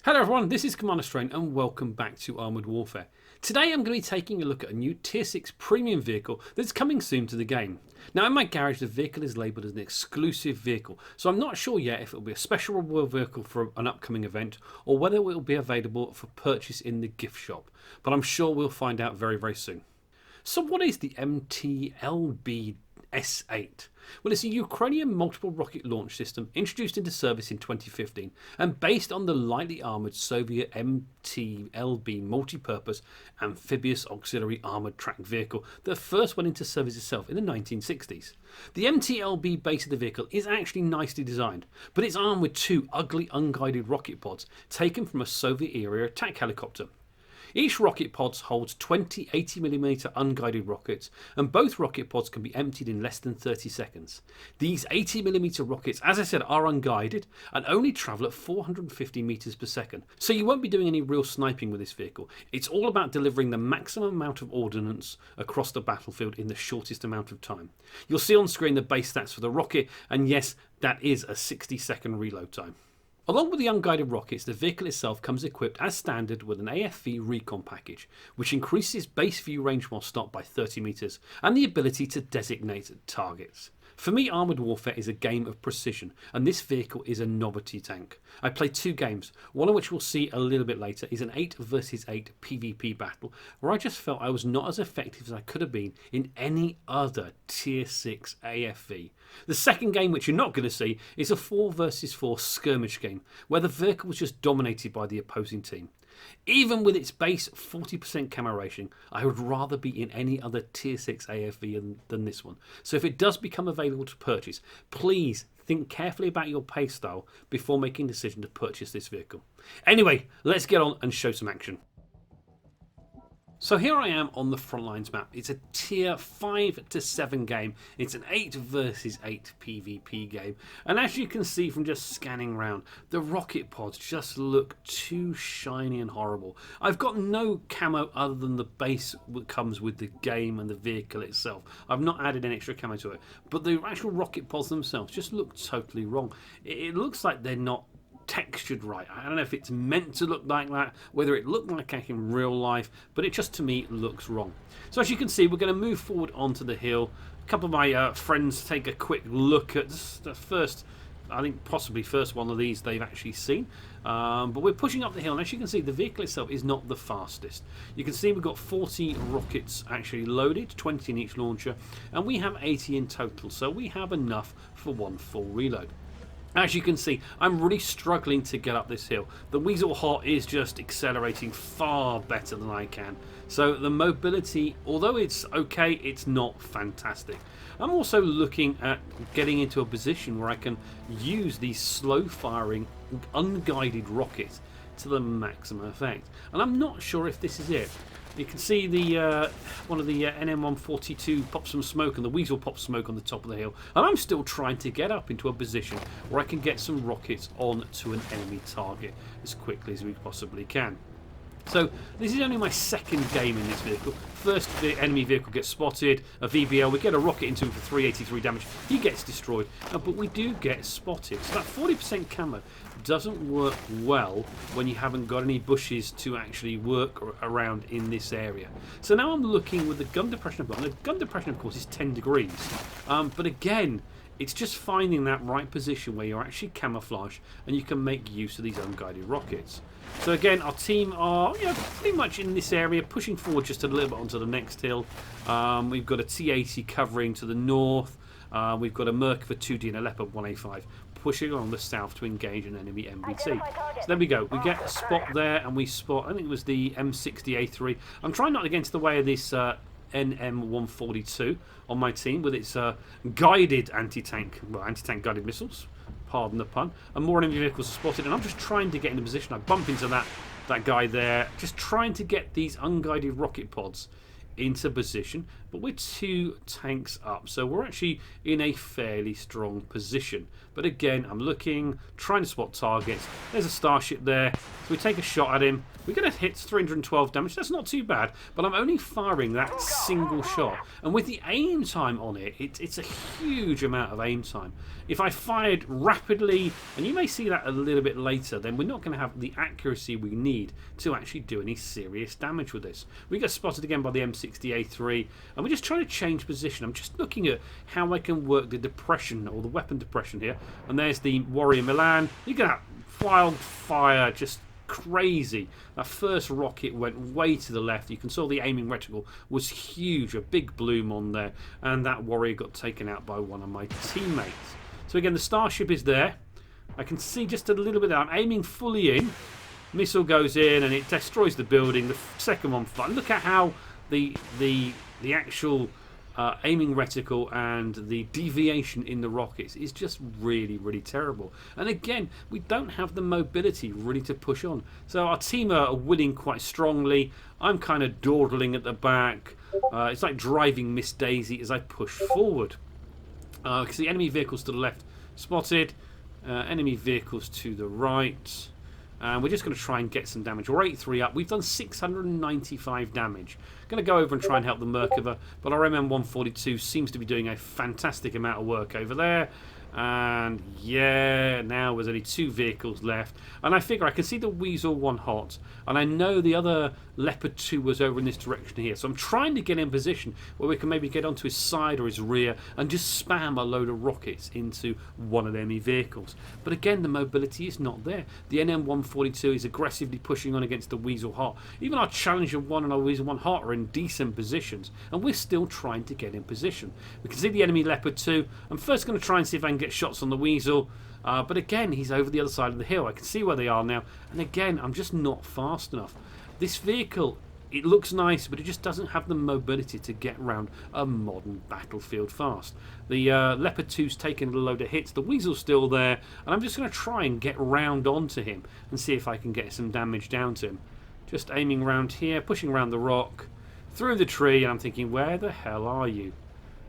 Hello everyone, this is Commander Strain and welcome back to Armoured Warfare. Today I'm going to be taking a look at a new Tier 6 premium vehicle that's coming soon to the game. Now in my garage the vehicle is labelled as an exclusive vehicle, so I'm not sure yet if it will be a special reward vehicle for an upcoming event or whether it will be available for purchase in the gift shop, but I'm sure we'll find out very soon. So what is the MT-LB S8? Well, it's a Ukrainian multiple rocket launch system introduced into service in 2015 and based on the lightly armoured Soviet MT-LB multi-purpose amphibious auxiliary armoured tracked vehicle that first went into service itself in the 1960s. The MT-LB base of the vehicle is actually nicely designed, but it's armed with two ugly unguided rocket pods taken from a Soviet era attack helicopter. Each rocket pod holds 20 80mm unguided rockets, and both rocket pods can be emptied in less than 30 seconds. These 80mm rockets, as I said, are unguided and only travel at 450 meters per second, so you won't be doing any real sniping with this vehicle. It's all about delivering the maximum amount of ordnance across the battlefield in the shortest amount of time. You'll see on screen the base stats for the rocket, and yes, that is a 60-second reload time. Along with the unguided rockets, the vehicle itself comes equipped as standard with an AFV recon package, which increases base view range while stopped by 30 meters and the ability to designate targets. For me, Armoured Warfare is a game of precision, and this vehicle is a novelty tank. I played two games, one of which we'll see a little bit later is an 8 versus 8 PvP battle, where I just felt I was not as effective as I could have been in any other Tier 6 AFV. The second game, which you're not going to see, is a 4 versus 4 skirmish game, where the vehicle was just dominated by the opposing team. Even with its base 40% camo rating, I would rather be in any other Tier 6 AFV than this one. So if it does become available to purchase, please think carefully about your playstyle before making a decision to purchase this vehicle. Anyway, let's get on and show some action. So here I am on the Frontlines map. It's a tier 5 to 7 game. It's an 8 versus 8 PvP game. And as you can see from just scanning around, the rocket pods just look too shiny and horrible. I've got no camo other than the base that comes with the game and the vehicle itself. I've not added any extra camo to it. But the actual rocket pods themselves just look totally wrong. It looks like they're not textured right. I don't know if it's meant to look like that, whether it looked like that in real life, but it just to me looks wrong. So as you can see, we're going to move forward onto the hill. A couple of my friends take a quick look at the first, I think possibly first one of these they've actually seen, but we're pushing up the hill, and as you can see, the vehicle itself is not the fastest. You can see we've got 40 rockets actually loaded, 20 in each launcher, and we have 80 in total, so we have enough for one full reload. As you can see, I'm really struggling to get up this hill. The Weasel Hot is just accelerating far better than I can. So the mobility, although it's okay, it's not fantastic. I'm also looking at getting into a position where I can use these slow firing, unguided rockets to the maximum effect. And I'm not sure if this is it. You can see the one of the NM142 pops some smoke and the Weasel pops smoke on the top of the hill, and I'm still trying to get up into a position where I can get some rockets onto an enemy target as quickly as we possibly can. So this is only my second game in this vehicle. First, the enemy vehicle gets spotted, a VBL, we get a rocket into him for 383 damage, he gets destroyed, but we do get spotted. So that 40% camo doesn't work well when you haven't got any bushes to actually work around in this area. So now I'm looking with the gun depression I've got, and the gun depression of course is 10 degrees, but again, it's just finding that right position where you're actually camouflaged and you can make use of these unguided rockets. So again, our team are pretty much in this area, pushing forward just a little bit onto the next hill. We've got a T-80 covering to the north. We've got a Merkava 2D and a Leopard 1A5 pushing on the south to engage an enemy MBT. So there we go. We get a spot there, and we spot, I think it was the M60A3. I'm trying not to get into the way of this NM142 on my team with its guided anti-tank guided missiles, pardon the pun, and more enemy vehicles are spotted, and I'm just trying to get in a position. I bump into that guy there, just trying to get these unguided rocket pods into position, but we're 2 tanks up, so we're actually in a fairly strong position. But again, I'm looking, trying to spot targets. There's a starship there, so we take a shot at him. We're going to hit 312 damage. That's not too bad, but I'm only firing that single shot, and with the aim time on it, it's a huge amount of aim time. If I fired rapidly, and you may see that a little bit later, then we're not going to have the accuracy we need to actually do any serious damage with this. We get spotted again by the M60A3, and we're just trying to change position. I'm just looking at how I can work the depression, or the weapon depression here, and there's the Warrior Milan. You get that wildfire, just crazy. That first rocket went way to the left. You can see the aiming reticle was huge, a big bloom on there, and that warrior got taken out by one of my teammates. So again, the starship is there. I can see just a little bit there. I'm aiming fully in. Missile goes in and it destroys the building. The second one, look at how the actual aiming reticle and the deviation in the rockets is just really, really terrible. And again, we don't have the mobility really to push on. So our team are winning quite strongly. I'm kind of dawdling at the back. It's like driving Miss Daisy as I push forward. Because the enemy vehicles to the left spotted, enemy vehicles to the right. And we're just going to try and get some damage. We're 8-3 up. We've done 695 damage. Going to go over and try and help the Merkava, but our MM-142 seems to be doing a fantastic amount of work over there. And yeah, now there's only 2 vehicles left, and I figure I can see the Weasel 1 hot, and I know the other Leopard 2 was over in this direction here, so I'm trying to get in position where we can maybe get onto his side or his rear and just spam a load of rockets into one of the enemy vehicles. But again, the mobility is not there. The NM-142 is aggressively pushing on against the Weasel hot. Even our Challenger 1 and our Weasel 1 hot are in decent positions, and we're still trying to get in position. We can see the enemy Leopard 2. I'm first going to try and see if I can get shots on the Weasel, but again, he's over the other side of the hill. I can see where they are now, and again, I'm just not fast enough. This vehicle, it looks nice, but it just doesn't have the mobility to get around a modern battlefield fast. The Leopard 2's taken a load of hits, the Weasel's still there, and I'm just going to try and get round onto him and see if I can get some damage down to him. Just aiming around here, pushing around the rock, through the tree, and I'm thinking, where the hell are you?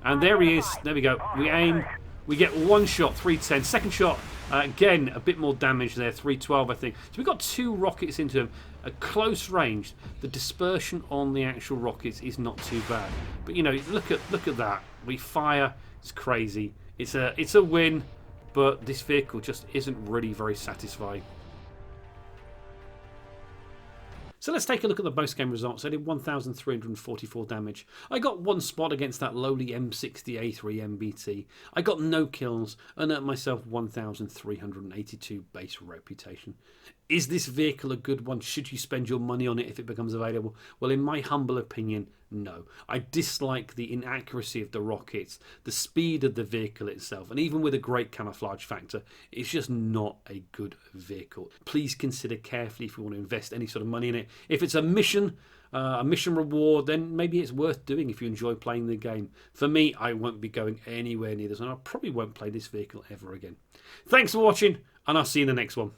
And there he is. There we go. We aim. We get one shot, 310. Second shot, again, a bit more damage there, 312, I think. So we got 2 rockets into him at close range. The dispersion on the actual rockets is not too bad. But you know, look at that. We fire. It's crazy. It's a win, but this vehicle just isn't really very satisfying. So let's take a look at the post-game results. I did 1,344 damage. I got 1 spot against that lowly M60A3 MBT. I got no kills and earned myself 1,382 base reputation. Is this vehicle a good one? Should you spend your money on it if it becomes available? Well, in my humble opinion, no. I dislike the inaccuracy of the rockets, the speed of the vehicle itself, and even with a great camouflage factor, it's just not a good vehicle. Please consider carefully if you want to invest any sort of money in it. If it's a mission reward, then maybe it's worth doing if you enjoy playing the game. For me, I won't be going anywhere near this, and I probably won't play this vehicle ever again. Thanks for watching, and I'll see you in the next one.